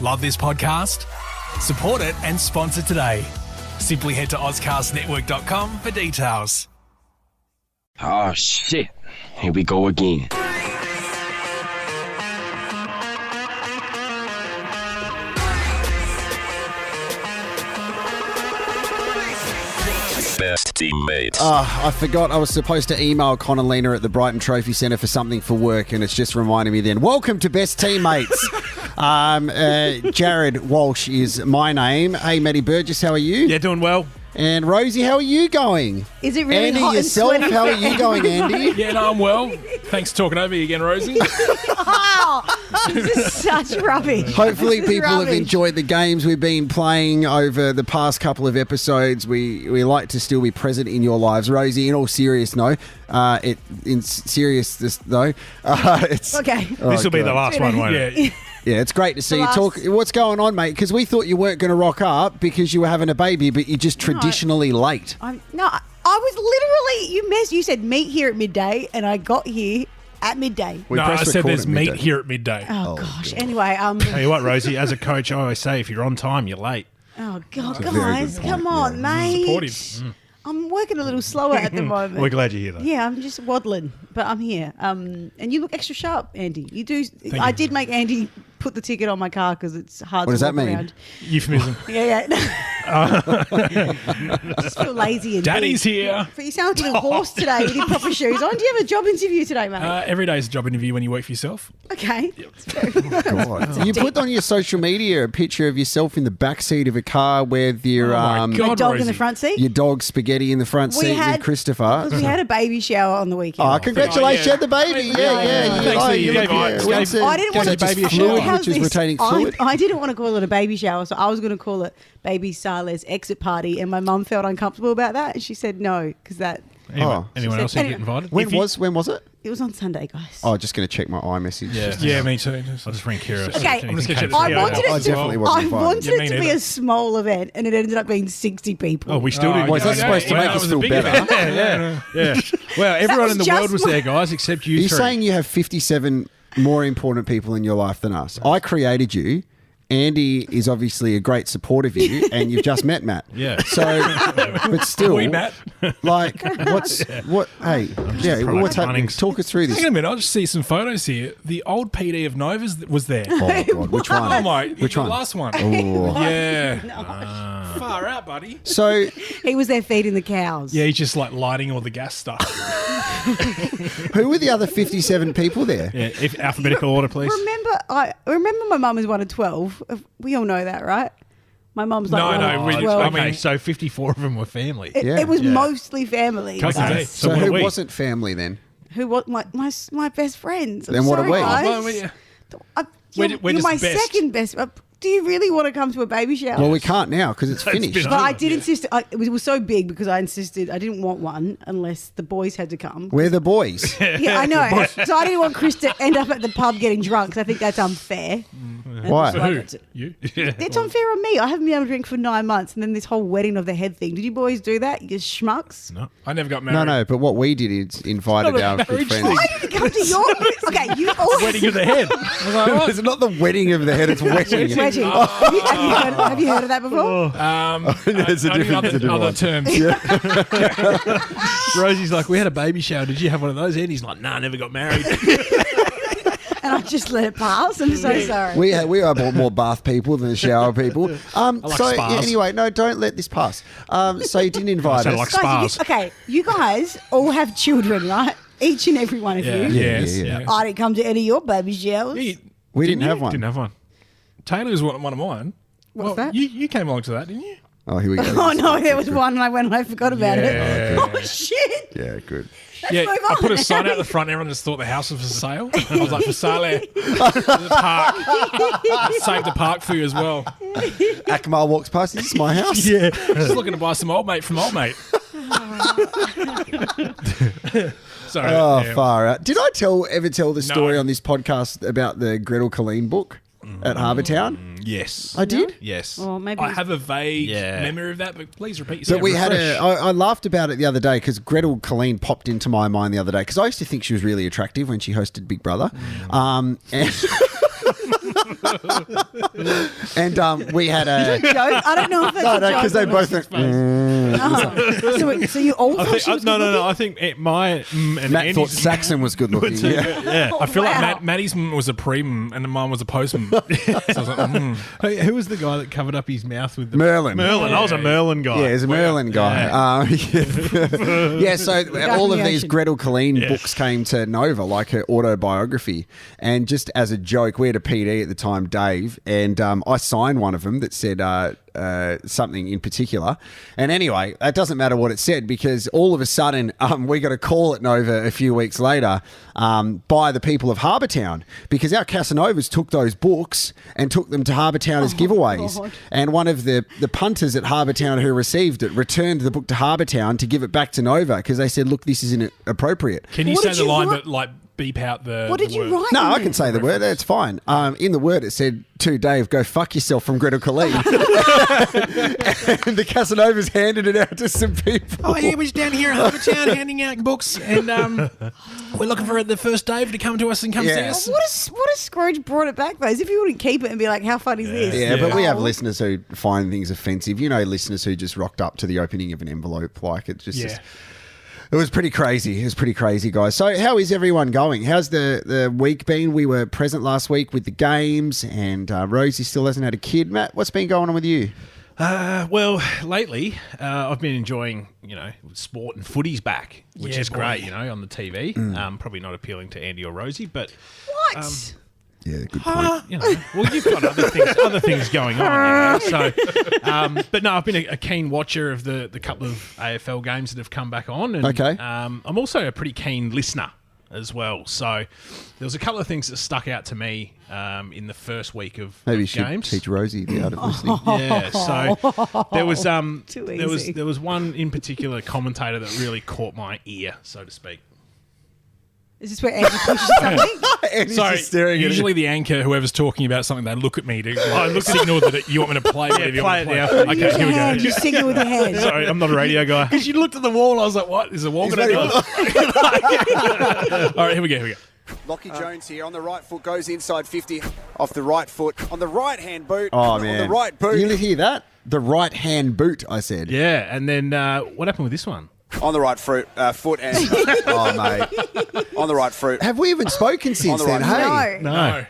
Love this podcast? Support it and sponsor today. Simply head to ozcastnetwork.com for details. Oh, shit. Here we go again. Best teammate. I forgot I was supposed to email Connellina at the Brighton Trophy Centre for something for work, and it's just reminding me then. Welcome to Best Teammates. Jarrod Walsh is my name. Hey, Matty Burgess, how are you? Yeah, doing well. And Rosie, how are you going? Is it really Andy, hot yourself, and sweaty? how are you going, Andy? Yeah, no, I'm well. Thanks for talking over you again, Rosie. Oh, this is such rubbish. Hopefully This is people have rubbish. enjoyed the games we've been playing over the past couple of episodes. We like to still be present in your lives. Rosie, in all seriousness, it's... Okay. This will be the last one, won't it? Yeah. Yeah, it's great to see you Last- talk. What's going on, mate? Because we thought you weren't going to rock up because you were having a baby, but you're just traditionally late. I was literally, you said meet here at midday, and I got here at midday. We No, I pressed said record there's at meat midday. here at midday. Oh, gosh. Anyway, Tell you what, Rosie, as a coach, I always say if you're on time, you're late. oh, God, That's a very guys, good point, come on, mate. Supportive. I'm working a little slower at the moment. We're glad you're here, though. Yeah, I'm just waddling, but I'm here. And you look extra sharp, Andy. You do. I you. did make Andy put the ticket on my car because it's hard What to does that walk mean? around. Euphemism. Yeah. I just feel lazy and Daddy's big. here. But you sound like a little horse today with your proper shoes on. Do you have a job interview today, mate? Every day is a job interview when you work for yourself. Okay. God. You put on your social media a picture of yourself in the backseat of a car with your my My God, dog in Rosie. the front seat. your dog Spaghetti in the front We seat had- with Christopher. Because we had a baby shower on the weekend. Oh, congratulations, you had the baby. Yeah. Thanks for your What's I didn't want to baby just fluid, have which is this- retaining fluid. I didn't want to call it a baby shower, so I was going to call it Baby Saleh's exit party, and my mum felt uncomfortable about that, and she said no because that Anyone, Oh. anyone else who get invited? When was it? it was on Sunday, guys. Oh, just going to check my iMessage. Yeah. Yeah, me too. I'll just ring Kira. Okay. I'm just gonna check I Yeah, wanted I it definitely to. wasn't I invited. wanted Yeah, it me to be neither. a small event, and it ended up being 60 people. Oh, we still do. Was that supposed to make that us was a feel big better? event. Yeah. Well, everyone was in the just world was my- there, guys, except you You're three. saying you have 57 more important people in your life than us. I created you. Andy is obviously a great support of you, and you've just met Matt. Yeah. So, but still, We met. like, Hey, what's happening? Bunnings. Talk us through this. Hang on a minute, I just see some photos here. The old PD of Nova's was there. Oh God, which one? Oh my, Which the one? last one. Oh. Yeah. Far out, buddy. So, He was there feeding the cows. Yeah, he's just like lighting all the gas stuff. who were the other 57 people there? Yeah, if alphabetical order, please. Remember my mum is one of 12. We all know that, right? My mum's like No, one no, of we- 12. I mean- Okay, so 54 of them were family. Yeah. It was Yeah. mostly family. Cousins, guys. eh? So what are who we? wasn't family then? Who was my best friends? I'm Then what are sorry, we? guys. Well, yeah. You're we're just my best. second best. Do you really want to come to a baby shower? Well, we can't now because it's finished. been- But I did insist. It was so big because I insisted I didn't want one unless the boys had to come. We're the boys. Yeah, I know. So I didn't want Chris to end up at the pub getting drunk because I think that's unfair. Why? So I got to- You? It's unfair on me. I haven't been able to drink for 9 months, and then this whole wedding of the head thing. Did you boys do that? You schmucks. No. I never got married. No, but what we did is invited Not a our good marriage friends. I didn't come to your. Okay, you always. Wedding of the head. I was like, what? It's not the wedding of the head, it's wedding. Wedding. Have you heard of that before? There's a Only different other one. terms. Rosie's like, we had a baby shower. Did you have one of those? Andy's like, nah, never got married. And I just let it pass. I'm so sorry. We are more bath people than shower people. like spas. Anyway, no, don't let this pass. So you didn't invite Sound us. like Guys, spas. you guys all have children, right? Each and every one of Yeah. you. Yes. yeah. I didn't come to any of your baby showers. We didn't have one. Didn't have one. Taylor was one of mine. What's that? You came along to that, didn't you? Oh, here we go. Oh no, there was one and I went and I forgot about Yeah. it. Oh shit! Yeah, good. Yeah, move I put a on. sign out the front. Everyone just thought the house was for sale. I was like, for sale. The park. I saved the park for you as well. Akmal walks past. Is this my house? Yeah. Just looking to buy some old mate from old mate. Sorry. Oh, yeah. far out. Did I ever tell the story No. on this podcast about the Gretel Killeen book at Harbour Town? Yes. I did. Yes. Or maybe I have a vague Yeah. memory of that, but please repeat yourself. But we had refresh. I laughed about it the other day because Gretel Killeen popped into my mind the other day because I used to think she was really attractive when she hosted Big Brother. And And we had a... Joke? I don't know if that's a joke. because they or both not. went... So you all thought she was good No. looking? I think my and Matt thought Andy's Saxon was good looking. Yeah. I feel Wow. like Maddie's was a pre and mine was a post So I was like, Hey, who was the guy that covered up his mouth with the Merlin. I was a Merlin guy. Yeah, he's a Merlin guy. Yeah, so all of the these ocean. Gretel Killeen books came to Nova, like her autobiography. And just as a joke, we had a PD at the time, Dave, and I signed one of them that said something in particular. And anyway, that doesn't matter what it said because all of a sudden we got a call at Nova a few weeks later by the people of Harbour Town because our Casanovas took those books and took them to Harbour Town as giveaways. God. And one of the punters at Harbour Town who received it returned the book to Harbour Town to give it back to Nova because they said, look, this isn't appropriate. can you What say did the you line write? but like beep out the What did the you word? write? No, in I there? can say the word. It's fine. In the word, it said to Dave, go fuck yourself from Gretel Killeen. And the Casanovas handed it out to some people. Oh, yeah, we're down here in Harbour Town handing out books, and we're looking for the first Dave to come to us and come see Yeah. us. What if Scrooge brought it back though? As if you wouldn't keep it and be like, how fun is this? Yeah, but we have Oh. listeners who find things offensive. You know, listeners who just rocked up to the opening of an envelope. Like, it just... Yeah. It was pretty crazy. It was pretty crazy, guys. So how is everyone going? How's the week been? We were present last week with the games, and Rosie still hasn't had a kid. Matt, what's been going on with you? Well, lately I've been enjoying, sport and footy's back, which Yeah, is boy. great, on the TV. Probably not appealing to Andy or Rosie, but What? Yeah, good point. well, you've got other things going on. So, but no, I've been a keen watcher of the couple of AFL games that have come back on. And, Okay. I'm also a pretty keen listener as well. So there was a couple of things that stuck out to me in the first week of Maybe you of should games. teach Rosie the art of listening. Yeah, so there was Too easy. there was one in particular commentator that really caught my ear, so to speak. Is this where Andy pushes something? Andy's Sorry, just staring at usually the anchor, whoever's talking about something, they look at me to signal that you want me to play whatever you want me to play. Okay, here we go. Hand, you signal with your hand. Sorry, I'm not a radio guy. Because you looked at the wall, I was like, what? Is the wall He's going to ready go? All right, here we go. Lockie Jones here on the right foot goes inside 50 off the right foot on the right hand boot. Oh, on man. the right boot. You hear that? The right hand boot, I said. Yeah, and then what happened with this one? On the right foot and Oh, mate. on the right foot. Have we even spoken since the then? right Hey. No.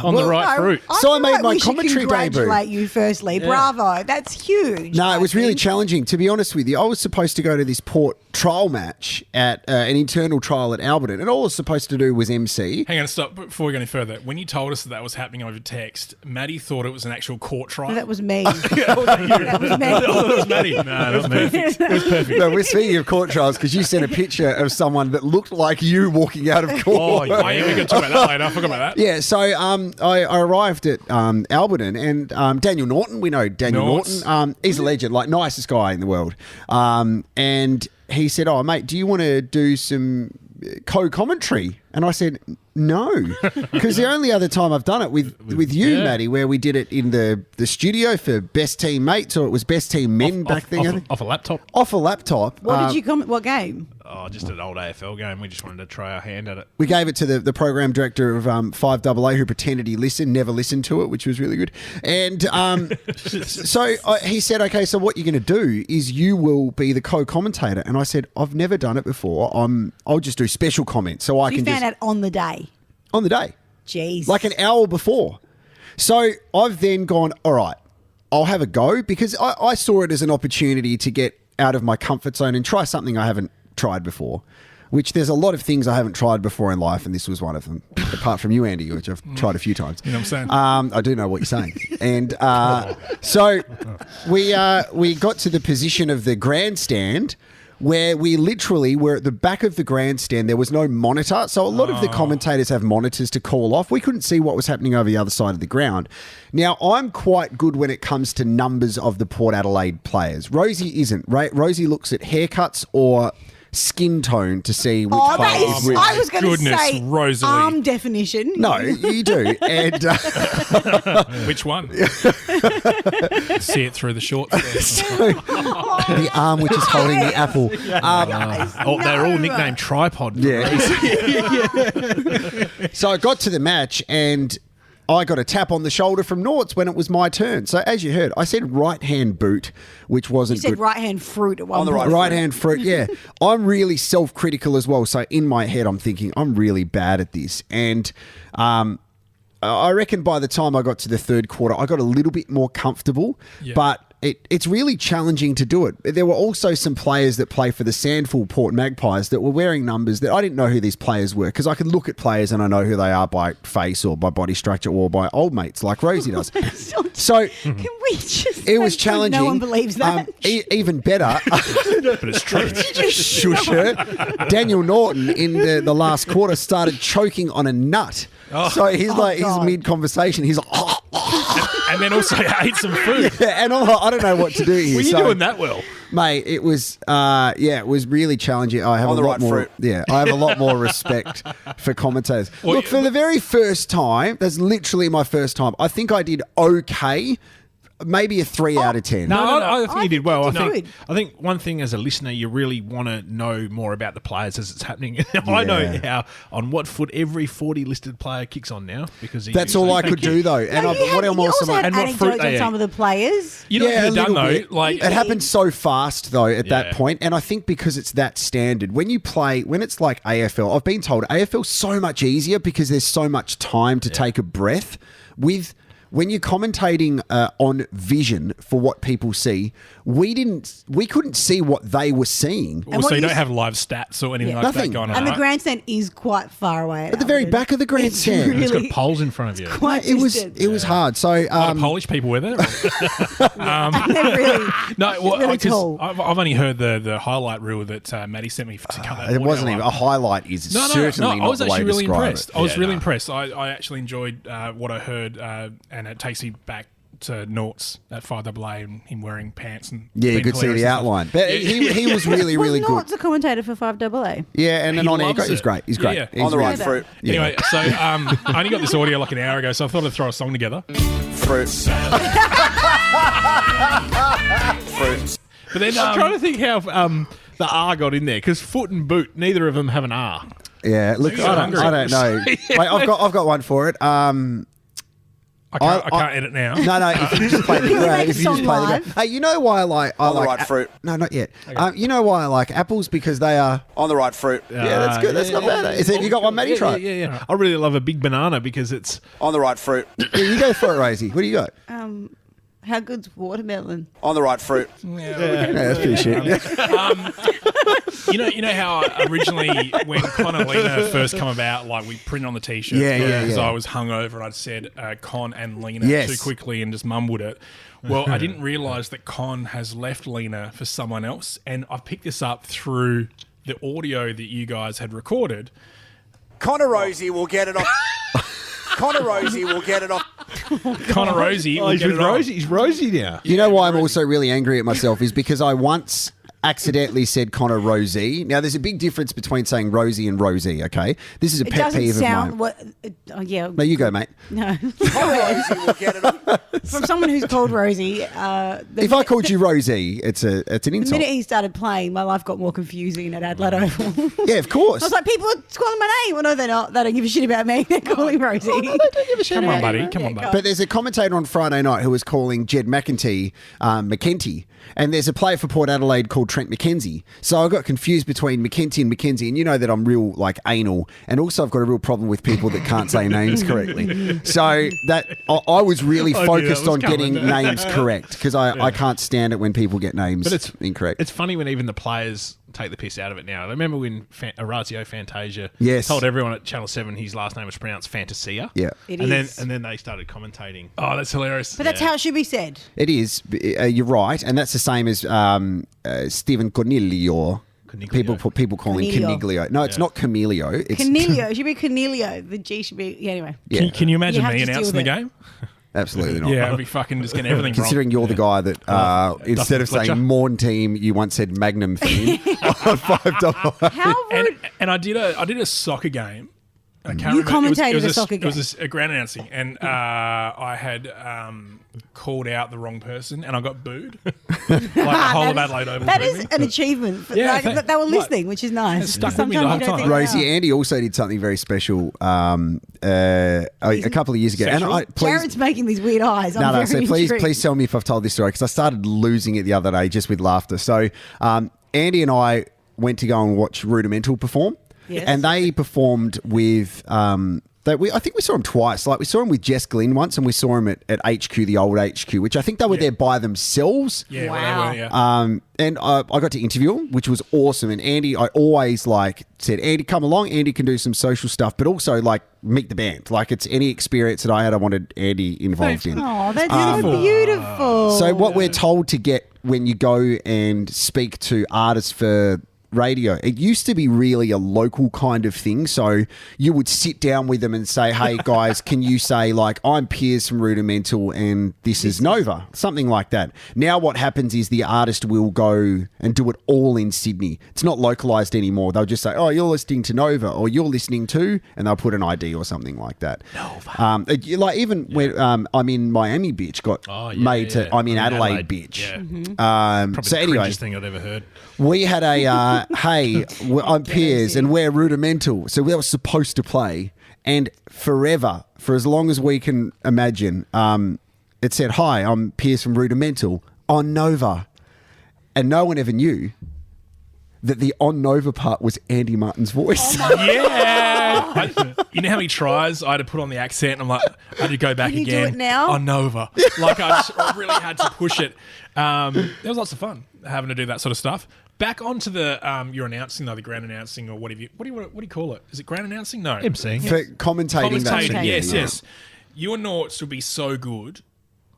On the right fruit. So I made feel like my we should commentary congratulate you firstly. Bravo. That's huge. No, I it was really think. challenging. To be honest with you, I was supposed to go to this Port trial match at an internal trial at Alberton, and all I was supposed to do was MC. Hang on, stop before we go any further. When you told us that was happening over text, Maddie thought it was an actual court trial. That was me. that was That was me. that was Maddie. No, that was me. It was perfect. No, we're speaking of court trials because you sent a picture of someone that looked like you walking out of Oh, court. yeah, we can talk about that later. I forgot about that. Yeah, so I arrived at Alberton, and Daniel Norton, we know Daniel Norts. Norton, he's a legend, like nicest guy in the world. And he said, oh, mate, do you want to do some co-commentary? And I said, no, because the only other time I've done it with you, yeah. Maddie, where we did it in the studio for Best Team Mates, or it was Best Team Men back then. I think. Off a laptop. Off a laptop. What did you comment? What game? Oh, just an old AFL game. We just wanted to try our hand at it. We gave it to the program director of 5AA who pretended he listened, never listened to it, which was really good. And so he said, okay, so what you're going to do is you will be the co-commentator. And I said, I've never done it before. I'll just do special comments so I You can found just... out on the day. On the day. Jeez. Like an hour before. So I've then gone, all right, I'll have a go, because I saw it as an opportunity to get out of my comfort zone and try something I haven't tried before, which there's a lot of things I haven't tried before in life, and this was one of them, apart from you, Andy, which I've tried a few times. You know what I'm saying? I do know what you're saying. And so we got to the position of the grandstand where we literally were at the back of the grandstand. There was no monitor. So a lot of the commentators have monitors to call off. We couldn't see what was happening over the other side of the ground. Now, I'm quite good when it comes to numbers of the Port Adelaide players. Rosie isn't, right? Rosie looks at haircuts or skin tone to see which Oh, player that is is, which. I was going to Goodness, say Rosalie. arm definition. No, you do. And Which one? See it through the shorts. the arm which is holding the apple. They're all nicknamed Tripod. Yeah. So I got to the match, and I got a tap on the shoulder from Norts when it was my turn. So as you heard, I said right hand boot, which wasn't You said good. right hand fruit at one On the point. Right hand fruit, yeah. I'm really self-critical as well. So in my head, I'm thinking I'm really bad at this. And I reckon by the time I got to the third quarter, I got a little bit more comfortable. But it's really challenging to do it. There were also some players that play for the Sandford Port Magpies that were wearing numbers that I didn't know who these players were, because I can look at players and I know who they are by face or by body structure or by old mates like Rosie does. So Can we just? it was make sure challenging. No one believes that. Even better. But it's true. Shush her. Daniel Norton in the last quarter started choking on a nut. So he's he's God. mid-conversation. He's like, And then also ate some food. yeah, and I'm like, I don't know what to do here. Were you So, doing that well? mate? It was, it was really challenging. I have On a the lot right more, fruit. I have a lot more respect for commentators. Look, for the very first time, that's literally my first time. I think I did okay. Maybe a 3 out of 10. No, I think you did well. you did I think one thing as a listener, you really want to know more about the players as it's happening. I know how on what foot every 40 listed player kicks on now because That's all I could do though. And No, you what had, I'm you also also had and what fruit anecdotes they on eat. some of the players. You know what a you've done little though? bit. Like it happened so fast though at that Yeah. point, and I think because it's that standard, when it's like AFL, I've been told AFL's so much easier because there's so much time to take a breath. When you're commentating on vision for what people see, we couldn't see what they were seeing. also, what you don't you- have live stats or anything Yeah. like Nothing. that going on. And the right? grandstand is quite far away. At the very back of the grandstand. It's really got poles in front of you. quite It was distant. hard. So A lot of Polish people were there. They're really, No, well, really 'cause tall. I've only heard the highlight reel that Maddie sent me to cut that. it audio wasn't even up. a highlight. Is No, certainly I not was the way actually to really describe impressed. it. I was really impressed. I actually enjoyed what I heard, and it takes you back to Nort's at 5AA and him wearing pants and Yeah, you being could see hilarious the and stuff. outline. But he was really, really was good. Nort's a commentator for 5AA. Yeah, and then He on air, loves he's it. great. He's great. Yeah. He's On the really right good. fruit. Yeah. Anyway, so I only got this audio like an hour ago, so I thought I'd throw a song together. Fruit. Fruit. But then I'm trying to think how the R got in there because foot and boot, neither of them have an R. Yeah, look, you're hungry. I don't know. Wait, I've got one for it. I can't edit now. No, if you just play the Can we grab, make if a you just song play the live? grab. Hey, you know why I like On the right fruit. No, not yet. You know why I like apples? Because they are. On the right fruit. Yeah, that's good. That's not bad. Is it? You got one, Matty? Try it. Yeah. I really love a big banana because it's On the right fruit. Yeah, you go for it, Rosie. What do you got? How good's watermelon? On the right fruit. Yeah, that's pretty shit. you know how originally when Con and Lena first come about, like we printed on the t-shirt. Yeah. Because I was hungover and I'd said Con and Lena Yes. too quickly and just mumbled it. Well, I didn't realise that Con has left Lena for someone else, and I picked this up through the audio that you guys had recorded. Connor Rosie will get it off. Connor Rosie will get it off. Connor Rosie, will get it on. He's Rosie now. You know why I'm also really angry at myself is because I once accidentally said Connor Rosie. Now, there's a big difference between saying Rosie and Rosie, okay? This is a It pet doesn't peeve of sound mine. yeah. No, you go, mate. No. Connor Rosie will get it off. From someone who's called Rosie. If I called you Rosie, it's an The insult. minute he started playing, my life got more confusing at Adelaide Oval. Yeah, of course. I was like, people are calling my name. Well, no, they're not. They don't give a shit about me. They're calling Rosie. They don't give a shit Come on, about you. buddy. Come on, buddy. But there's a commentator on Friday night who was calling Jed McEntee McKenty, and there's a player for Port Adelaide called Trent McKenzie. So I got confused between McKenty and McKenzie, and you know that I'm real like anal, and also I've got a real problem with people that can't say names correctly. So that I was really I knew focused that was on getting coming. names correct because I can't stand it when people get names But it's incorrect. It's funny when even the players take the piss out of it now. I remember when Orazio Fantasia Yes. told everyone at Channel 7 his last name was pronounced Fantasia. Yeah, It and is. then they started commentating. Oh, that's hilarious. But that's how it should be said. it is. You're right, and that's the same as Stephen Cornelio. Coniglio. People call him Cornelio. Coniglio. No, it's not Camilio. It's Cornelio. It should be Cornelio. The G should be. Yeah, anyway. Yeah. Can you imagine You have me to deal announcing with the it. game? Absolutely not. Yeah, I'd be fucking just getting everything Considering wrong. you're the guy that instead of Fletcher. saying Morn team, you once said Magnum theme on $5. How rude. And I did a soccer game I can't You remember. commentated a soccer game. It was a ground announcing, and I had called out the wrong person, and I got booed. Like the whole of Adelaide Oval. That booed is me. an achievement. Yeah, Like, they were listening, which is nice. It stuck with me the Sometimes whole you don't time. think Rosie, they are. Andy also did something very special a couple of years ago. Sexual? And Jarrod's making these weird eyes. No, I'm so very please intrigued. tell me if I've told this story because I started losing it the other day just with laughter. So Andy and I went to go and watch Rudimental perform, Yes. and they performed with. I think we saw them twice. Like we saw them with Jess Glynn once, and we saw them at HQ, the old HQ, which I think they were there by themselves. Yeah, Wow. well, they were, yeah. And I got to interview him, which was awesome. And Andy, I always said, Andy, come along. Andy can do some social stuff, but also meet the band. Like it's any experience that I had, I wanted Andy involved in. Oh, that's so beautiful. So what we're told to get when you go and speak to artists for radio, it used to be really a local kind of thing. So you would sit down with them and say, hey guys, can you say I'm Piers from Rudimental and this is Nova, something like that. Now what happens is the artist will go and do it all in Sydney. It's not localized anymore. They'll just say, oh, you're listening to Nova, or you're listening to, and they'll put an ID or something like that. Nova. Even when I'm in Miami, bitch, got made to I'm in Adelaide, bitch. Yeah. Mm-hmm. So anyway, Cringiest thing I'd ever heard. we had a hey, I'm Piers and we're Rudimental, so we were supposed to play, and forever, for as long as we can imagine, it said, hi, I'm Piers from Rudimental on Nova, and no one ever knew that the on Nova part was Andy Martin's voice. Yeah. You know how many tries I had to put on the accent? And I'm like, I had to go back Can you do again. it now? On Nova. I really had to push it. It was lots of fun having to do that sort of stuff. Back onto the your announcing though, the ground announcing or what do you call it? Is it ground announcing? No. MCing. For commentating. Commentating. Yes, yeah. yes. You and Norts would be so good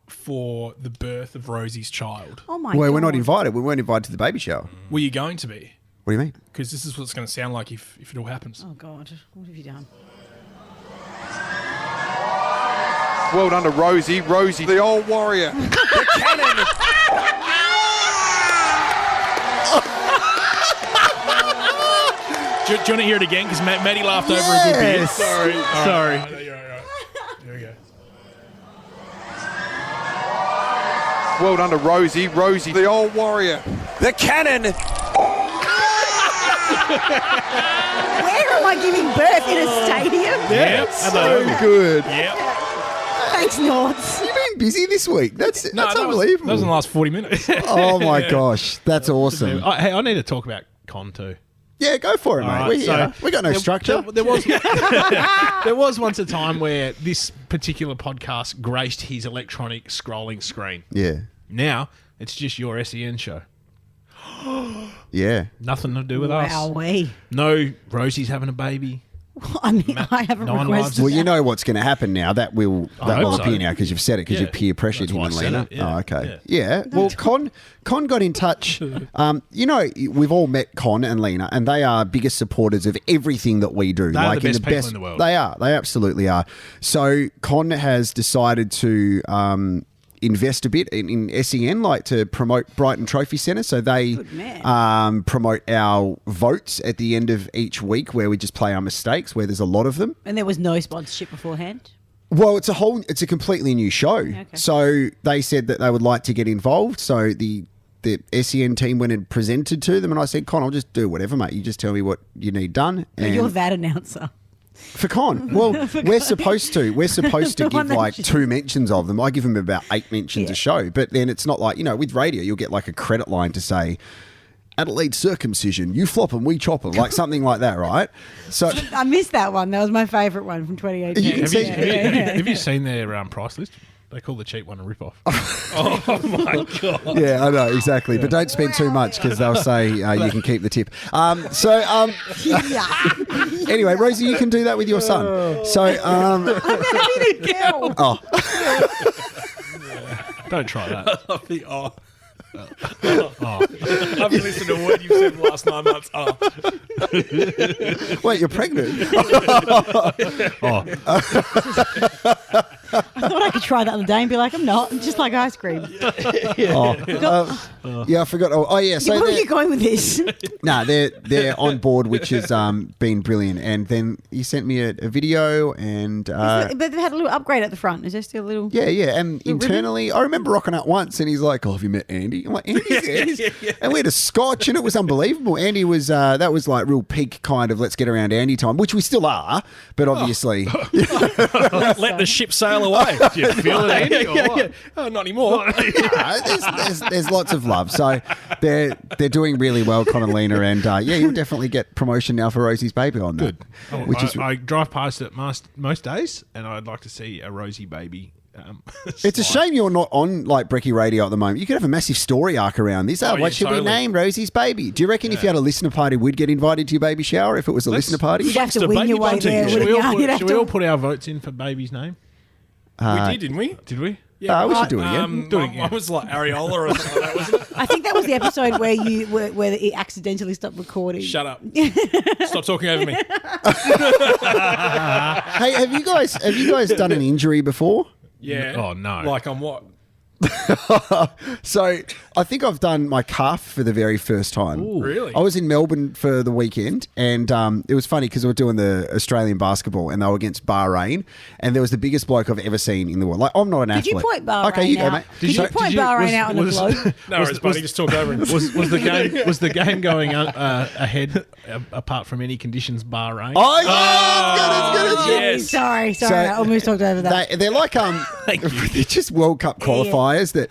for the birth of Rosie's child. Oh my Well, God. we're not invited. We weren't invited to the baby shower. Were you going to be? What do you mean? Because this is what it's going to sound like if it all happens. Oh God, what have you done? Well done to Rosie. Rosie, the old warrior. The cannon. Do you want to hear it again? Because Maddie laughed over a good bit. Yes. Sorry. Sorry. All right. Here we go. Well done to Rosie. Rosie, the old warrior. The cannon. Where am I giving birth in a stadium? Yeah. So good. Yeah. Thanks, Norts. You've been busy this week. That's unbelievable. That was in the last 40 minutes. Oh my gosh, that's awesome. Hey, I need to talk about Con too. Yeah, go for it, mate. All We're right, here. We got no structure. There was there was once a time where this particular podcast graced his electronic scrolling screen. Yeah, Now it's just your SEN show. yeah. Nothing to do with us. Wowee. No, Rosie's having a baby. I mean, I haven't no one requested. Well, you know what's going to happen now. That will hope so. appear now because you've said it because Yeah. you've peer pressured That's him why and I said Lena. it, yeah. Oh, okay. Yeah. Well, Con got in touch. We've all met Con and Lena, and they are biggest supporters of everything that we do. They are the best people in the world. They are. They absolutely are. So Con has decided to invest a bit in SEN, to promote Brighton Trophy Centre. So they Good man. promote our votes at the end of each week where we just play our mistakes, where there's a lot of them. And there was no sponsorship beforehand. Well, it's a completely new show. Okay. So they said that they would like to get involved. So the SEN team went and presented to them, and I said, Con, I'll just do whatever, mate. You just tell me what you need done. And You're that announcer. for Con. Well, we're supposed to. We're supposed to The one give that 2 mentions of them. I give them about 8 mentions Yeah. a show. But then it's not like, with radio, you'll get a credit line to say, Adelaide circumcision, you flop them, we chop them, something like that, right? So I missed that one. That was my favourite one from 2018. You can Have see- you, have you seen their price list? They call the cheap one a rip-off. Oh, my God. yeah, I know, exactly. But don't spend too much because they'll say you can keep the tip. Anyway, Rosie, you can do that with your son. So, I'm going to be the girl. oh, Don't try that. I haven't listened to a word you've said in the last 9 months. wait, you're pregnant? I thought I could try that on the day and be like, I'm not. I'm just like ice cream. Yeah, I forgot. Oh yeah. So Where are they're- you going with this? No, they're on board, which has been brilliant. And then he sent me a video, and But they've had a little upgrade at the front. Is there still a little? yeah. And internally, I remember rocking up once, and he's like, "Oh, have you met Andy?" I'm like, "Andy's and we had a scotch, and it was unbelievable. Andy was that was like real peak kind of let's get around Andy time, which we still are, but obviously, Let the ship sail away. Do you feel it, Andy? or what? Oh, not anymore. there's lots of love. So they're doing really well, Con and Lena, and you'll definitely get promotion now for Rosie's baby on that. Good. Which is I drive past it most days, and I'd like to see a Rosie baby. It's a shame you're not on like Brecky Radio at the moment. You could have a massive story arc around this. Oh, What yeah, should totally. we name Rosie's baby? Do you reckon if you had a listener party, we'd get invited to your baby shower if it was a listener party? You'd have the to win baby your way bunting. there. Should wouldn't you? You'd have Should we to- all put our votes in for baby's name? We did, didn't we? Did we? We should do it again. Do it again. Mine was like Areola or something like that, wasn't it? I think that was the episode where it accidentally stopped recording. Shut up. Stop talking over me. Hey, have you guys done an injury before? Yeah. Oh, no. Like on what? So I think I've done my calf for the very first time. Really? I was in Melbourne for the weekend, and it was funny because we were doing the Australian basketball, and they were against Bahrain, and there was the biggest bloke I've ever seen in the world. Like, I'm not an Did athlete. you point Bahrain Okay, you go, out? mate. Did you point Bahrain out on the globe? No, it's buddy. Just talk over him. Was the game going ahead apart from any conditions Bahrain? Oh, yeah, it's good. Yes. Sorry, So- I almost talked over that. They're like they're just World Cup qualifiers that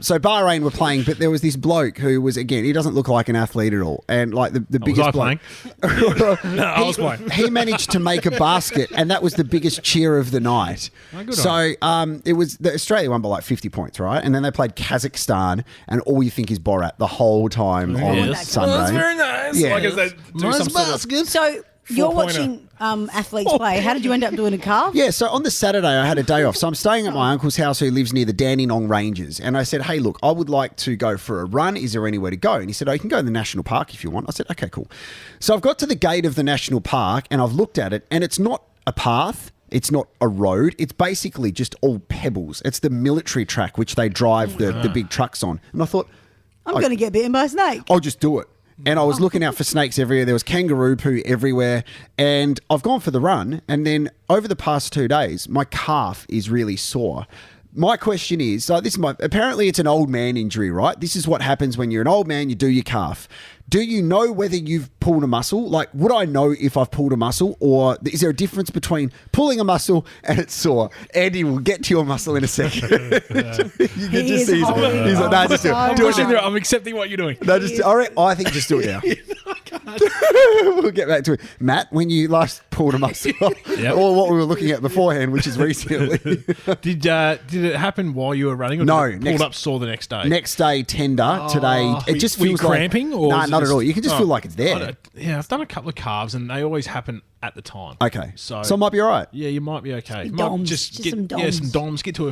so Bahrain were playing, but there was this bloke who was, again, he doesn't look like an athlete at all, and like the biggest I bloke. No, I was playing. He managed to make a basket, and that was the biggest cheer of the night. So it was the Australia won by like 50 points, right? And then they played Kazakhstan, and all you think is Borat the whole time on Yes. Sunday. Well, that's very nice. Yeah. Like as they do some sort of So you're Four-pointer. watching athletes play. How did you end up doing a calf? Yeah, so on the Saturday I had a day off. So I'm staying at my uncle's house who lives near the Dandenong Ranges. And I said, hey, look, I would like to go for a run. Is there anywhere to go? And he said, oh, you can go to the national park if you want. I said, okay, cool. So I've got to the gate of the national park and I've looked at it, and it's not a path. It's not a road. It's basically just all pebbles. It's the military track which they drive the big trucks on. And I thought, I'm going to get bitten by a snake. I'll just do it. And I was looking out for snakes everywhere. There was kangaroo poo everywhere. And I've gone for the run. And then over the past 2 days, my calf is really sore. My question is, so this is apparently it's an old man injury, right? This is what happens when you're an old man, you do your calf. Do you know whether you've pulled a muscle? Like, would I know if I've pulled a muscle, or is there a difference between pulling a muscle and it's sore? Andy will get to your muscle in a second. You can He just is see he's holding like, on no, just do so it. Do it pushing now. through. I'm accepting what you're doing. No, just I think just do it now. We'll get back to it. Matt, when you last pulled a muscle, or what we were looking at beforehand, which is recently. Did it happen while you were running? Or No, did it pulled up sore the next day. Next day, tender. Today, it just were you feels like cramping, or Nah, was it not at just- all. You can just feel like it's there. I've done a couple of calves, and they always happen at the time. Okay, so I might be all right. Yeah, you might be okay. Doms, Just just get some yeah, some doms. doms. Get to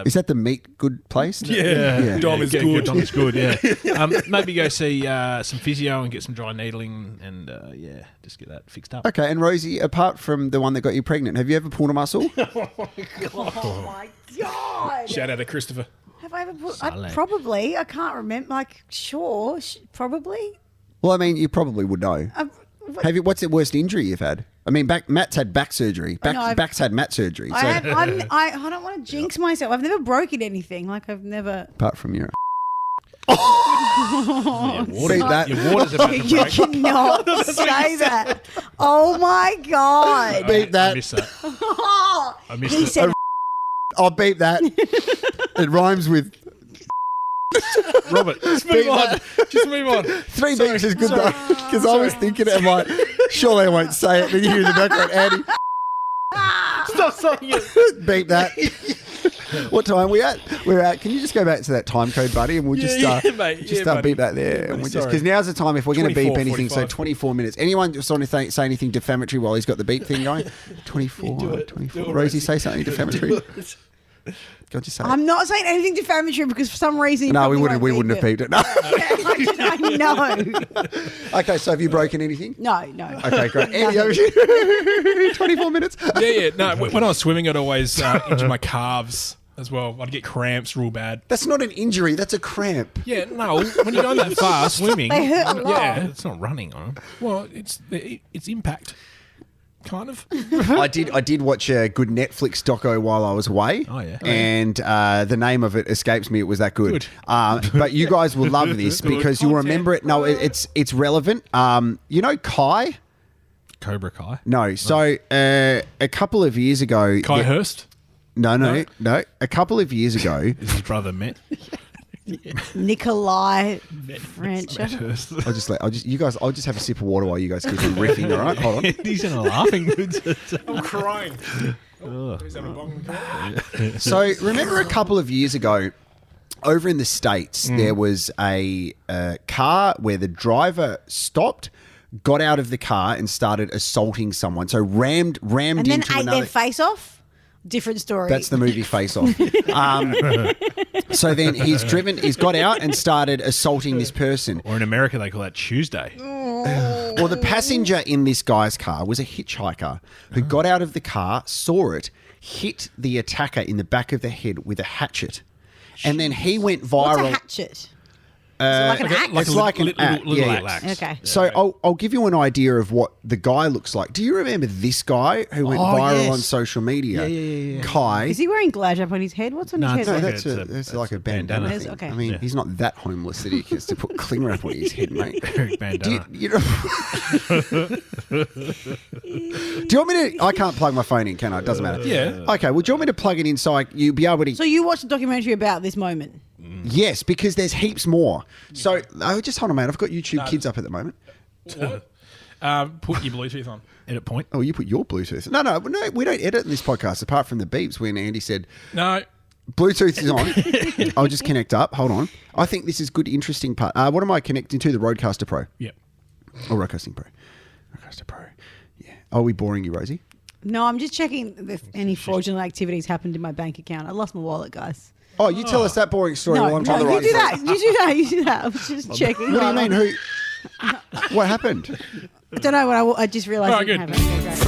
Is that the meat good place? Yeah. Dom is good. Dom is good. Yeah. Maybe go see some physio and get some dry needling, and just get that fixed up. Okay, and Rosie, apart from the one that got you pregnant, have you ever pulled a muscle? Oh my God. Shout out to Christopher. Have I ever put? Saleh. Probably. I can't remember. Like, sure. Probably. Well, I mean, you probably would know. Have you? What's the worst injury you've had? I mean, Matt's had back surgery. Back's had Matt surgery. So I don't want to jinx myself. I've never broken anything. Like, I've never. apart from your, Water, Beat that. Your water's about to You break. cannot say that. Oh my God. beat I that. missed that. I missed He it. said, I'll beat that. It rhymes with Robert, Just move on. Just move on. three beats is good though, because I was thinking it. I'm like, surely I won't say it. Then you hear in the background, Andy, Stop saying it. beat that. What time we at? We're at. Can you just go back to that time code, buddy, and we'll just mate. just Yeah, buddy. beat that there, and we just Sorry. because now's the time if we're going to beep 24, anything. So 45. 24 minutes. Anyone just want to say anything defamatory while he's got the beep thing going? 24, do it. 24. Do it, Rosie, say something defamatory. Go on, just say it. I'm not saying anything defamatory because for some reason you No, we probably wouldn't won't have peeped it. No. I know. Okay, so have you broken anything? No. Okay, great. Andy, 24 minutes. Yeah. No, when I was swimming, I'd always injure my calves as well. I'd get cramps real bad. That's not an injury. That's a cramp. Yeah, no. When you're going that fast swimming, They hurt a lot. yeah. It's not running on them. Well, it's impact, kind of. I did watch a good Netflix doco while I was away. Oh, yeah. And the name of it escapes me. It was that good. But you guys will love this because you'll remember it. No, it's relevant. You know Kai? Cobra Kai. No. So a couple of years ago... Kai Hurst. No. A couple of years ago... Is his brother Matt? Nikolai French. Hurst. I'll just have a sip of water while you guys keep on riffing, all right? Hold on. He's in a laughing mood. I'm crying. So remember a couple of years ago, over in the States, there was a car where the driver stopped, got out of the car and started assaulting someone. So rammed And then into ate another... their face off? Different story. That's the movie Face Off. So then he's got out and started assaulting this person. Or in America, they call that Tuesday. Well, the passenger in this guy's car was a hitchhiker who got out of the car, saw it, hit the attacker in the back of the head with a hatchet. And then he went viral. What's a hatchet? Is it like an axe? It's like an axe. little Yeah. axe. Okay. So I'll give you an idea of what the guy looks like. Do you remember this guy who went viral yes. on social media? Yeah. Kai. Is he wearing glad on his head? What's on No, his it's head? No, like that's like a bandana bandana. thing. Okay. I mean, he's not that homeless that he gets to put cling wrap on his head, mate. Bandana. Do you want me to... I can't plug my phone in, can I? It doesn't matter. Yeah. Okay, well, do you want me to plug it in so you'll be able to... So you watched a documentary about this moment? Yes, because there's heaps more. So, just hold on, mate. I've got YouTube Kids up at the moment. What? Put your Bluetooth on. Edit point. Oh, you put your Bluetooth. No, we don't edit in this podcast apart from the beeps when Andy said... No. Bluetooth is on. I'll just connect up. Hold on. I think this is good, interesting part. What am I connecting to? The Roadcaster Pro. Yep. Oh, Roadcasting Pro. Roadcaster Pro. Yeah. Are we boring you, Rosie? No, I'm just checking if any fraudulent activities happened in my bank account. I lost my wallet, guys. Oh, you tell us that boring story while I'm trying to you write do that. You do that. I was just checking. What do you mean? Who? What happened? I don't know. I just realised Oh, it didn't good. happen. Okay,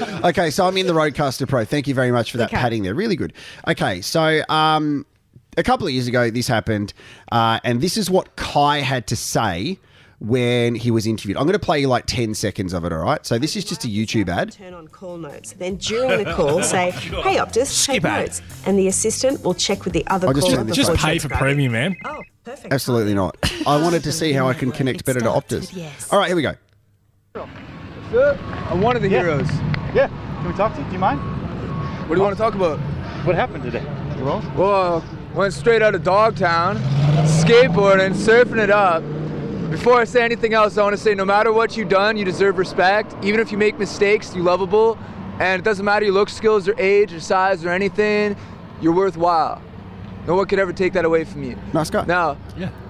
great. Okay, so I'm in the Roadcaster Pro. Thank you very much for that Okay. padding there. Really good. Okay, so a couple of years ago this happened, and this is what Kai had to say when he was interviewed. I'm going to play you like 10 seconds of it, all right? So this is just a YouTube ad. Turn on call notes. Then during the call, say, "Hey Optus, take ad. notes," and the assistant will check with the other I'll just caller turn this before Just pay for transcribing. premium, man. Oh, perfect. Absolutely not. I wanted to see how I can connect better to Optus. All right, here we go. Sir, I'm one of the heroes. Yeah. Can we talk to you? Do you mind? What do you want to talk about? What happened today? Well, went straight out of Dogtown, skateboarding, surfing it up. Before I say anything else, I want to say no matter what you've done, you deserve respect. Even if you make mistakes, you're lovable. And it doesn't matter your look, skills, or age, or size, or anything, you're worthwhile. No one could ever take that away from you. Nice guy. Now,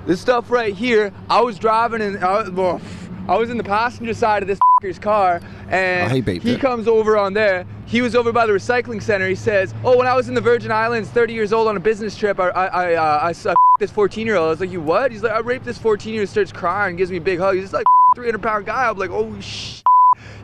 this stuff right here, I was driving and I was in the passenger side of this f***er's car, and he beeped it. comes over on there. He was over by the recycling center. He says, "Oh, when I was in the Virgin Islands, 30 years old on a business trip, I f***ed this 14-year-old." I was like, "You what?" He's like, "I raped this 14-year-old." Starts crying, gives me a big hug. He's like 300-pound guy. I'm like, "Oh shit,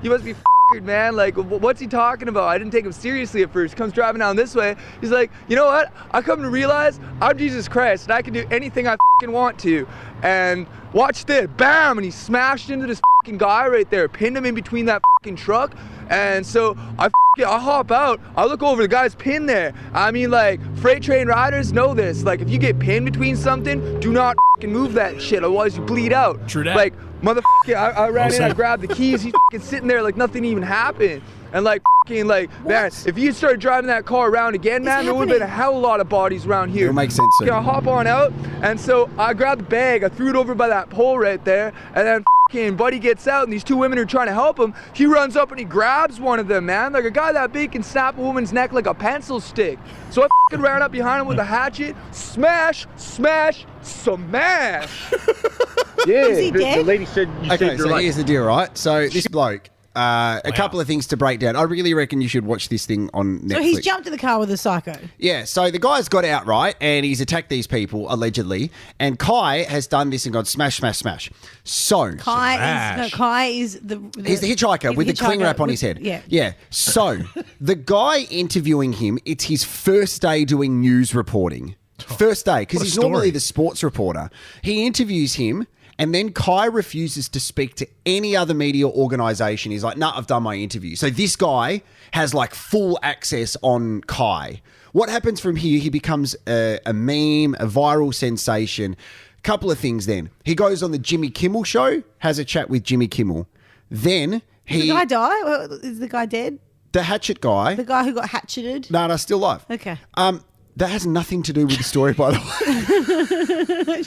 you must be f***ed, man. Like, what's he talking about?" I didn't take him seriously at first. Comes driving down this way. He's like, "You know what? I come to realize I'm Jesus Christ and I can do anything I f***ing want to." And watch this, bam, and he smashed into this f***ing guy right there, pinned him in between that f***ing truck. And so I hop out, I look over, the guy's pinned there. I mean, like, freight train riders know this. Like, if you get pinned between something, do not f***ing move that shit, otherwise you bleed out. True that. Like, motherfucker, I ran in, I grabbed the keys, he's f***ing sitting there like nothing even happened. And like, f***ing, like, man, if you started driving that car around again, man, there would have been a hell of a lot of bodies around here. It'll make sense, sir. I hop on out, and so I grabbed the bag, I threw it over by that pole right there, and then f***ing Buddy gets out, and these two women are trying to help him. He runs up and he grabs one of them, man. Like, a guy that big can snap a woman's neck like a pencil stick. So I f***ing ran up behind him with a hatchet, smash, smash, smash. Yeah. Is he dead? The lady said you Okay, saved her so life. here's the deal, right? So this bloke A couple of things to break down. I really reckon you should watch this thing on Netflix. So he's jumped in the car with a psycho. Yeah, so the guy's got out, right, and he's attacked these people, allegedly, and Kai has done this and gone smash, smash, smash. So... Kai is the he's the hitchhiker with the cling wrap on his head. Yeah. Yeah. So the guy interviewing him, it's his first day doing news reporting. First day, because he's normally the sports reporter. He interviews him, and then Kai refuses to speak to any other media organisation. He's like, nah, I've done my interview. So this guy has like full access on Kai. What happens from here, he becomes a meme, a viral sensation. Couple of things then. He goes on the Jimmy Kimmel show, has a chat with Jimmy Kimmel. Then he... Did the guy die? Is the guy dead? The hatchet guy. The guy who got hatcheted? No, still alive. Okay. That has nothing to do with the story, by the way.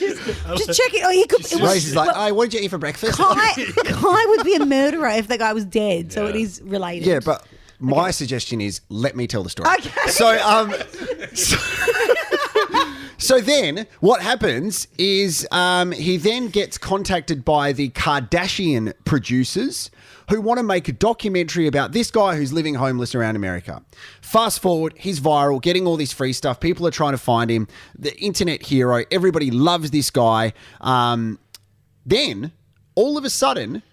just check it. Oh, he could. Rosie's like, "Oh, what did you eat for breakfast?" Kai would be a murderer if the guy was dead, so it is related. Yeah, but my suggestion is let me tell the story. Okay. So then what happens is he then gets contacted by the Kardashian producers who want to make a documentary about this guy who's living homeless around America. Fast forward, he's viral, getting all this free stuff. People are trying to find him. The internet hero. Everybody loves this guy. Then, all of a sudden,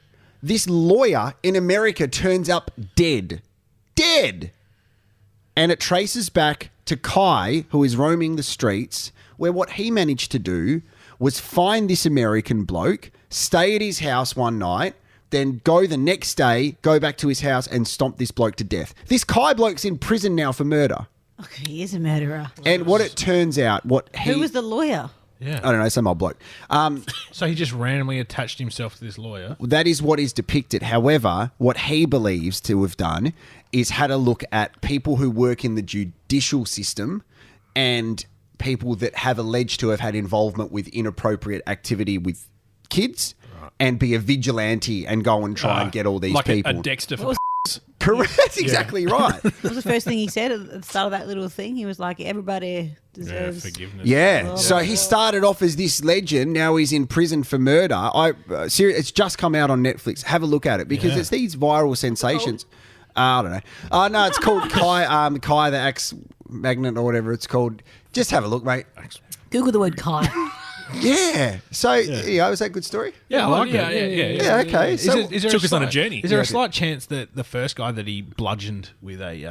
this lawyer in America turns up dead. Dead! And it traces back to Kai, who is roaming the streets, where what he managed to do was find this American bloke, stay at his house one night, then go the next day, go back to his house and stomp this bloke to death. This Kai bloke's in prison now for murder. Okay, he is a murderer. And what it turns out, who was the lawyer? Yeah. I don't know, some old bloke. So he just randomly attached himself to this lawyer. That is what is depicted. However, what he believes to have done is had a look at people who work in the judicial system and people that have alleged to have had involvement with inappropriate activity with kids and be a vigilante and go and try and get all these people. Like a Dexter for Correct. That's exactly right. What was the first thing he said at the start of that little thing? He was like, everybody deserves forgiveness. Yeah. So he started off as this legend. Now he's in prison for murder. It's just come out on Netflix. Have a look at it because it's these viral sensations. I don't know. No, it's called Kai the Axe Magnet or whatever it's called. Just have a look, mate. Google the word Kai. Yeah. So, was that a good story? Yeah, I like it. Yeah, okay. So Is there took us on a journey. Is there a slight chance that the first guy that he bludgeoned with a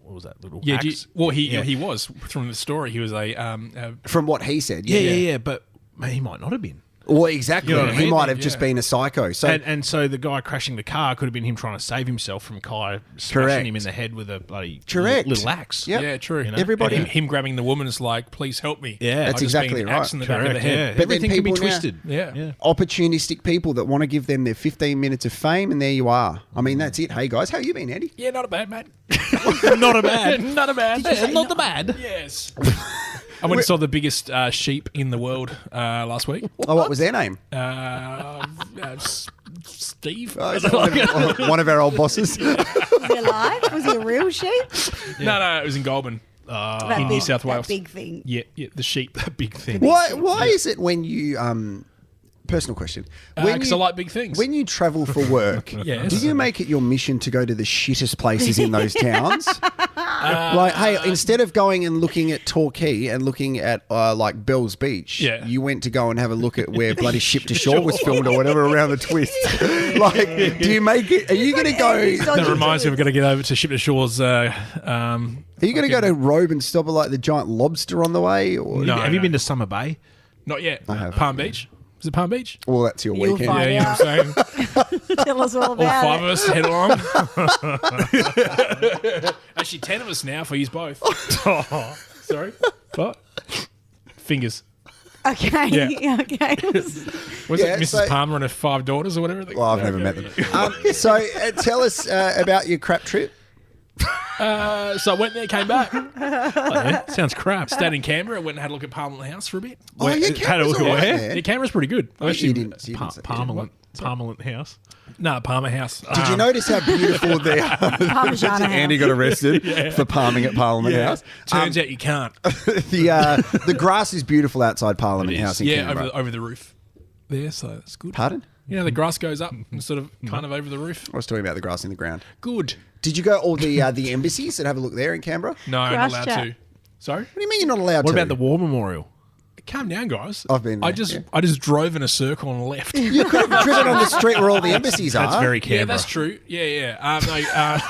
what was that little axe? He was from the story. He was a from what he said. Yeah, but he might not have been. Well, exactly. You know what I He mean? might have just been a psycho. So And so the guy crashing the car could have been him trying to save himself from Kai smashing him in the head with a bloody little axe. Yep. Yeah, true. You know? Everybody- And him grabbing the woman is like, please help me. Yeah. That's I just exactly been right. axed in the back of the head. But then Everything can be people now- twisted. Yeah. opportunistic people that want to give them their 15 minutes of fame, and there you are. I mean, that's it. Hey, guys, how you been, Andy? Yeah, not a bad, mate. Not a bad. Not a bad. Not the bad. Yes. I went and saw the biggest sheep in the world last week. Oh, what was their name? Steve. Oh, is that one of our old bosses? Was he alive? Was he a real sheep? No, it was in Goulburn. In New South Wales. That big thing. Yeah, the sheep, that big thing. Why is it when you personal question? Because I like big things. When you travel for work, Yes. do you make it your mission to go to the shittest places in those towns? Like, hey, instead of going and looking at Torquay and looking at like Bell's Beach, you went to go and have a look at where bloody Ship to Shore was filmed or whatever around the twist. Like, do you make it? Are you going to go? That reminds me, we've got to get over to Ship to Shore's. Are you going to go to Robe and stop at like the giant lobster on the way? Or? No. Have you been to Summer Bay? Not yet. I have. Palm Beach. Is it Palm Beach? Well, that's your You'll weekend. find You know what I'm saying? Tell us all All about five it. of us head along. Actually, 10 of us now for use both. Sorry. What? Fingers. Okay. Yeah. Okay. Was Yeah, it Mrs. so- Palmer and her 5 daughters or whatever? Well, I've never met them. So tell us about your crap trip. So I went there, came back. Sounds crap. Stayed in Canberra, went and had a look at Parliament House for a bit. Oh, yeah, had a look Canberra's at all right, where? man. Yeah, Canberra's pretty good. You didn't say- Parliament House. No, Palmer House. Did you notice how beautiful they are? Parmesan Andy got arrested for palming at Parliament House. Turns out you can't. The grass is beautiful outside Parliament House in Yeah, Canberra. over the roof there, so that's good. Pardon? You know, the grass goes up and sort of kind of over the roof. I was talking about the grass in the ground. Good. Did you go all the embassies and have a look there in Canberra? No, I'm not allowed to. Sorry? What do you mean you're not allowed What to? about the War Memorial? Calm down, guys. I've been there, I just drove in a circle and left. You could have driven on the street where all the embassies are. That's very Canberra. Yeah, that's true. Yeah.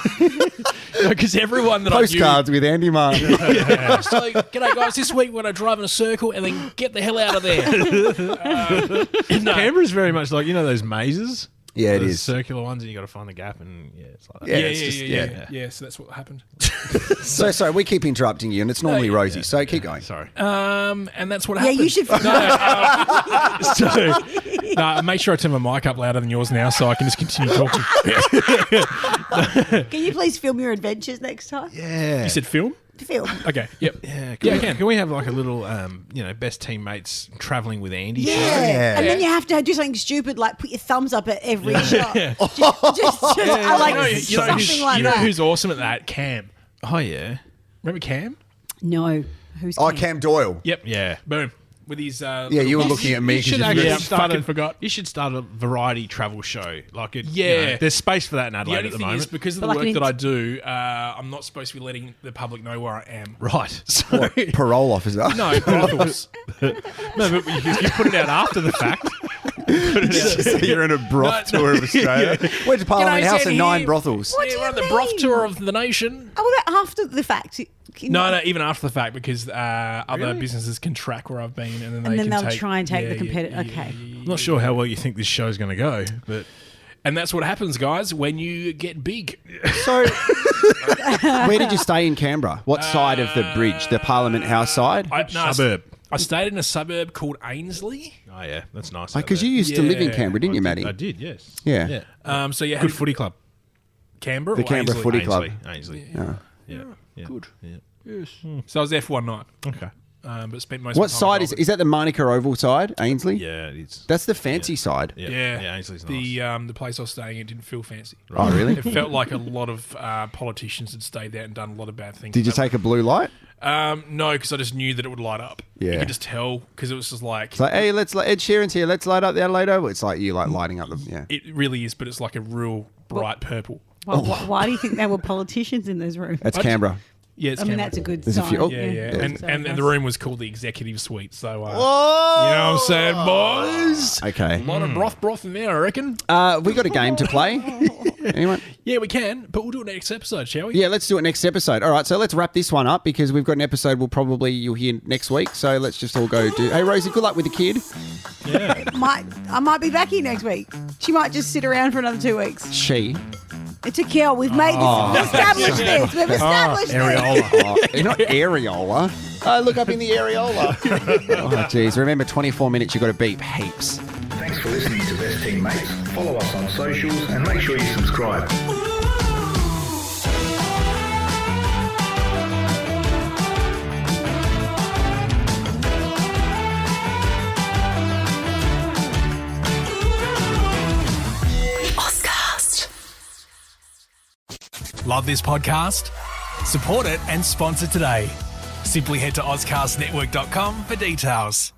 Because everyone that Postcards with Andy Marr. I so, g'day guys, this week we're going to drive in a circle and then get the hell out of there. Canberra's very much like, you know those mazes? Yeah, it Those is. circular ones, and you got to find the gap, and it's like that. Yeah, it's just- Yeah, so that's what happened. So sorry, we keep interrupting you, and it's normally Rosie. So keep going. Sorry. And that's what Yeah, happened. you should. Make sure I turn my mic up louder than yours now so I can just continue talking. Can you please film your adventures next time? Yeah. You said film? Film. Okay, yep. Yeah, I can. Can we have like a little, best teammates traveling with Andy? Yeah. Yeah. And then you have to do something stupid like put your thumbs up at every shot. I like something like you know that. who's awesome at that? Cam. Oh yeah. Remember Cam? No. Who's Oh, Cam Doyle. Yep. Yeah. Boom. With his Yeah, you were looking at me You should because actually Yeah, start fucking forgot. You should start a variety travel show. Like it. Yeah. There's space for that in The Adelaide only at the thing moment. is, because of the But like work an that I do, I'm not supposed to be letting the public know where I am. Right. What, parole officer. No, brothels. No, but you put it out after the fact. So you're in a broth tour of Australia. Went to Parliament G'day, House Sandy and 9 here. brothels. What Yeah, do we're you on the mean? broth tour of the nation. Oh, what about after the fact? No, even after the fact, because other businesses can track where I've been, and then And they then can they'll take, try and take the competitor. Okay. I'm not sure how well you think this show's going to go, but And that's what happens, guys, when you get big. So, where did you stay in Canberra? What side of the bridge? The Parliament House side? suburb. I stayed in a suburb called Ainsley. Oh yeah, that's nice. Because you used to live in Yeah, Canberra, didn't you, Matty? I did, yes. Yeah. So yeah, Good footy club. Canberra. The or Canberra Ainsley? Footy Club. Ainsley. Yeah. Good. Yeah. Yes. So I was there for one night, Okay. but spent most. What of the time side is that the Monica Oval side, Ainsley? Yeah, it's. That's the fancy side. Yeah, Ainsley's nice. the place I was staying in didn't feel fancy. Oh, really? It felt like a lot of politicians had stayed there and done a lot of bad things. Did you take a blue light? No, because I just knew that it would light up. Yeah. You could just tell because it was just like It's like, hey, Ed Sheeran's here. Let's light up the Adelaide Oval. It's like you like lighting up the it really is, but it's like a real bright purple. Why do you think there were politicians in those rooms? That's Canberra. Yeah, it's I mean, Canberra. that's a good There's a sign. few- oh. Yeah. And the room was called the executive suite. So, you know Whoa! what I'm saying, boys? Okay. A lot of broth in there, I reckon. We got a game to play. Anyone? Yeah, we can, but we'll do it next episode, shall we? Yeah, let's do it next episode. All right, so let's wrap this one up because we've got an episode you'll hear next week. So let's just all go do. Hey, Rosie, good luck with the kid. I might be back here next week. She might just sit around for another 2 weeks. She. It's a kill. We've made this. We've established this. We've established this. Areola. Not areola. Look up in the areola. Oh, geez. Remember, 24 minutes, you got to beep heaps. Thanks for listening to Best Teammates. Follow us on socials and make sure you subscribe. Love this podcast? Support it and sponsor today. Simply head to ozcastnetwork.com for details.